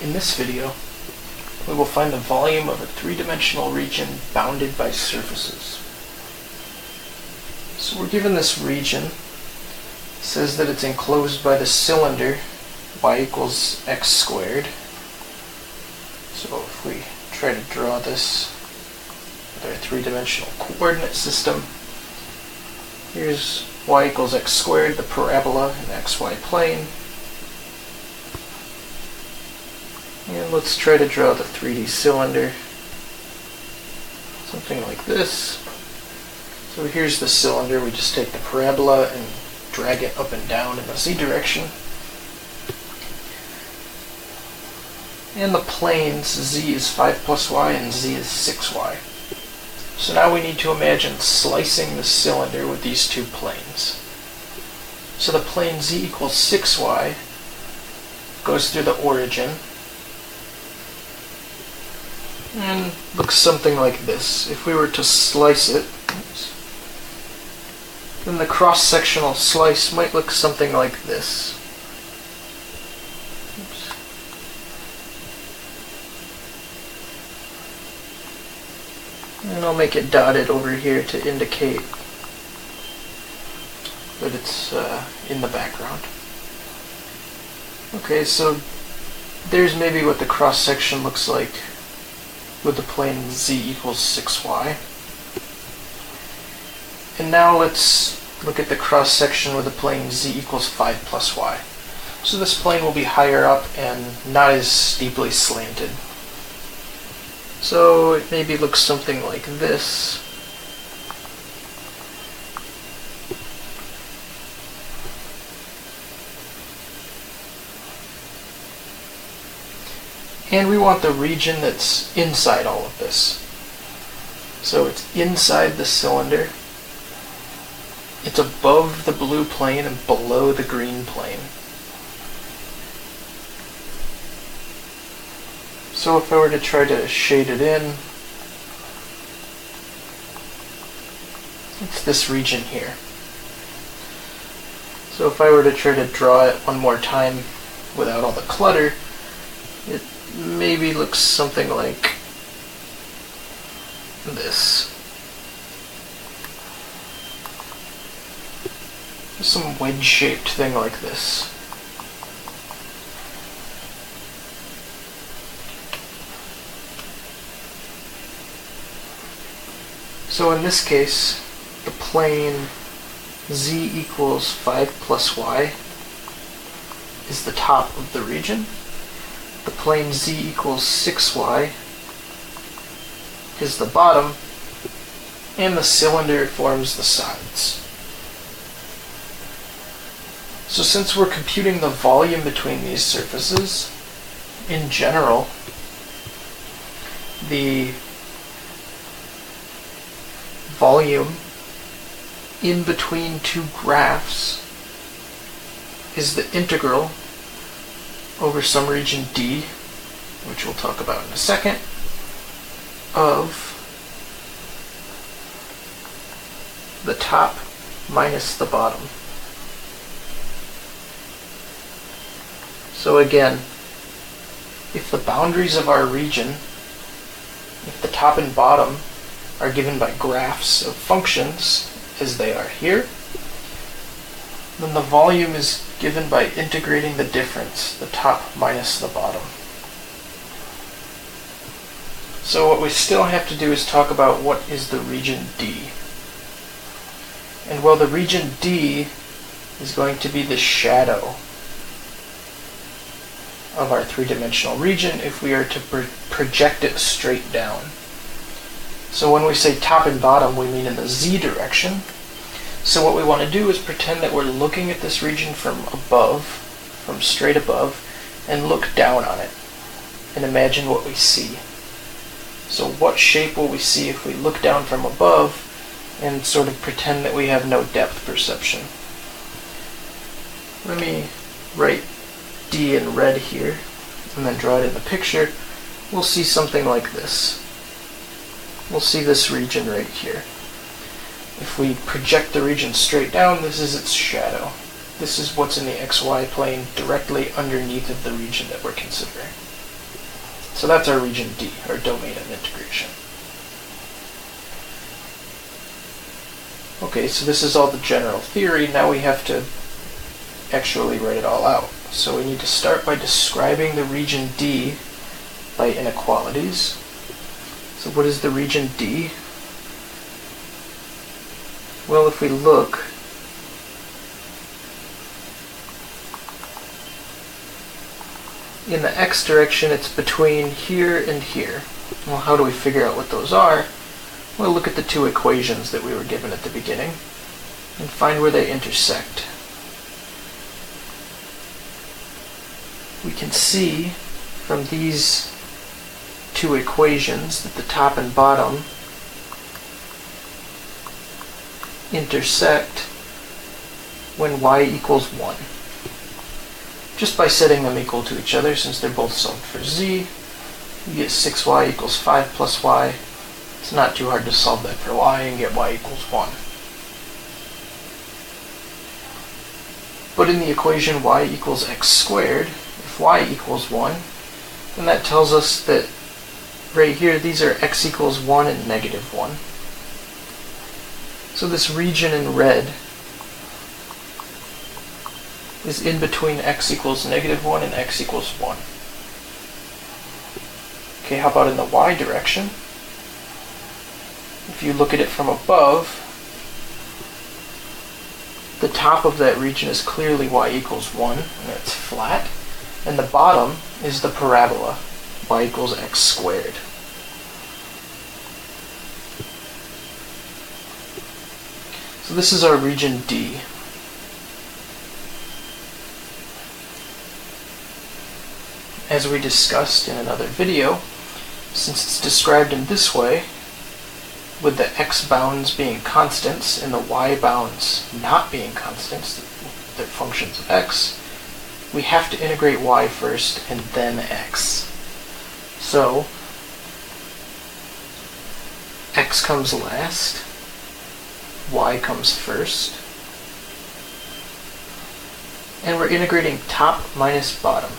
In this video, we will find the volume of a three-dimensional region bounded by surfaces. So we're given this region. It says that it's enclosed by the cylinder y equals x squared. So if we try to draw this with our three-dimensional coordinate system, here's y equals x squared, the parabola in the xy plane. And let's try to draw the 3D cylinder. Something like this. So here's the cylinder. We just take the parabola and drag it up and down in the z direction. And the planes, z is 5 plus y and z is 6y. So now we need to imagine slicing the cylinder with these two planes. So the plane z equals 6y goes through the origin and looks something like this. If we were to slice it, then the cross-sectional slice might look something like this. And I'll make it dotted over here to indicate that it's in the background. Okay, so there's maybe what the cross-section looks like with the plane z equals 6y. And now let's look at the cross-section with the plane z equals 5 plus y. So this plane will be higher up and not as steeply slanted. So it maybe looks something like this. And we want the region that's inside all of this. So it's inside the cylinder. It's above the blue plane and below the green plane. So if I were to try to shade it in, it's this region here. So if I were to try to draw it one more time without all the clutter, it maybe looks something like this. Some wedge-shaped thing like this. So in this case, the plane z equals 5 plus y is the top of the region. The plane z equals 6y is the bottom, and the cylinder forms the sides. So since we're computing the volume between these surfaces, in general, the volume in between two graphs is the integral over some region D, which we'll talk about in a second, of the top minus the bottom. So again, if the boundaries of our region, if the top and bottom are given by graphs of functions, as they are here, then the volume is given by integrating the difference, the top minus the bottom. So what we still have to do is talk about what is the region D. And well, the region D is going to be the shadow of our three-dimensional region if we are to project it straight down. So when we say top and bottom, we mean in the z direction. So what we want to do is pretend that we're looking at this region from above, from straight above, and look down on it, and imagine what we see. So what shape will we see if we look down from above and sort of pretend that we have no depth perception? Let me write D in red here, and then draw it in the picture. We'll see something like this. We'll see this region right here. If we project the region straight down, this is its shadow. This is what's in the xy plane directly underneath of the region that we're considering. So that's our region D, our domain of integration. Okay, so this is all the general theory. Now we have to actually write it all out. So we need to start by describing the region D by inequalities. So what is the region D? Well, if we look, in the x direction, it's between here and here. Well, how do we figure out what those are? We'll look at the two equations that we were given at the beginning and find where they intersect. We can see from these two equations that the top and bottom intersect when y equals 1. Just by setting them equal to each other, since they're both solved for z, you get 6y equals 5 plus y. It's not too hard to solve that for y and get y equals 1. But in the equation y equals x squared, if y equals 1, then that tells us that right here these are x equals 1 and negative 1. So this region in red is in between x equals negative 1 and x equals 1. Okay, how about in the y direction? If you look at it from above, the top of that region is clearly y equals 1, and it's flat, and the bottom is the parabola, y equals x squared. So this is our region D. As we discussed in another video, since it's described in this way, with the x bounds being constants and the y bounds not being constants, they're functions of x, we have to integrate y first and then x. So, x comes last, y comes first, and we're integrating top minus bottom.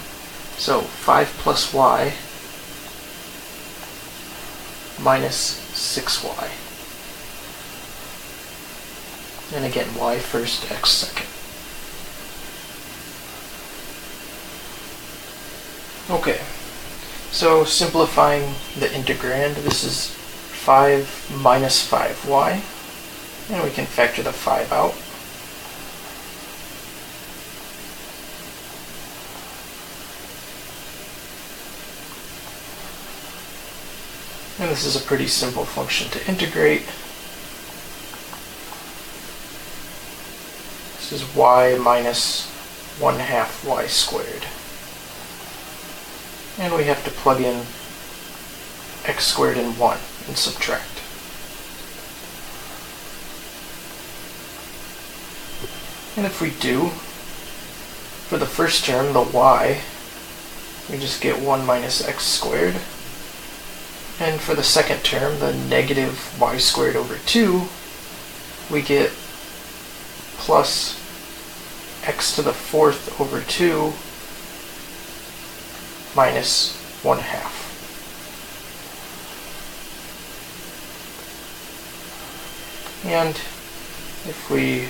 So 5 plus y minus 6y. And again, y first, x second. Okay, so simplifying the integrand, this is 5 minus 5y, and we can factor the 5 out. And this is a pretty simple function to integrate. This is y minus 1/2 y squared. And we have to plug in x squared and 1 and subtract. And if we do, for the first term, the y, we just get 1 minus x squared. And for the second term, the negative y squared over 2, we get plus x to the 4th over 2 minus 1/2. And if we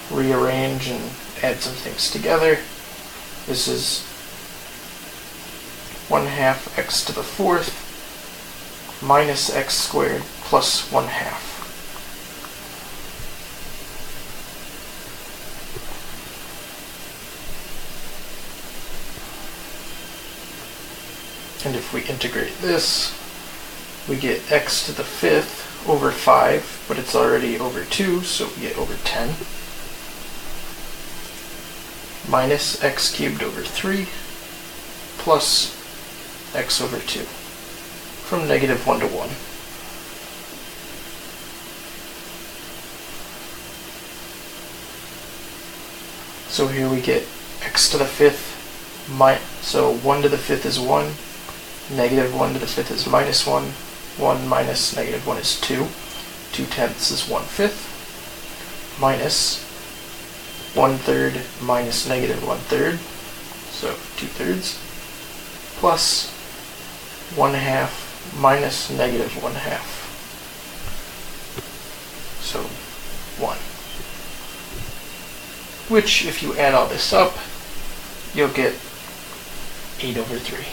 rearrange and add some things together, this is 1/2 x to the 4th minus x squared plus 1/2. And if we integrate this, we get x to the 5th over 5, but it's already over 2, so we get over 10, minus x cubed over 3, plus x over 2. From negative 1 to 1. So here we get x to the 5th, so 1 to the 5th is 1, negative 1 to the 5th is minus 1, 1 minus negative 1 is 2, 2/10 is 1/5, minus 1/3 minus negative 1/3, so 2/3, plus 1/2 minus negative 1/2. So 1. Which, if you add all this up, you'll get 8/3.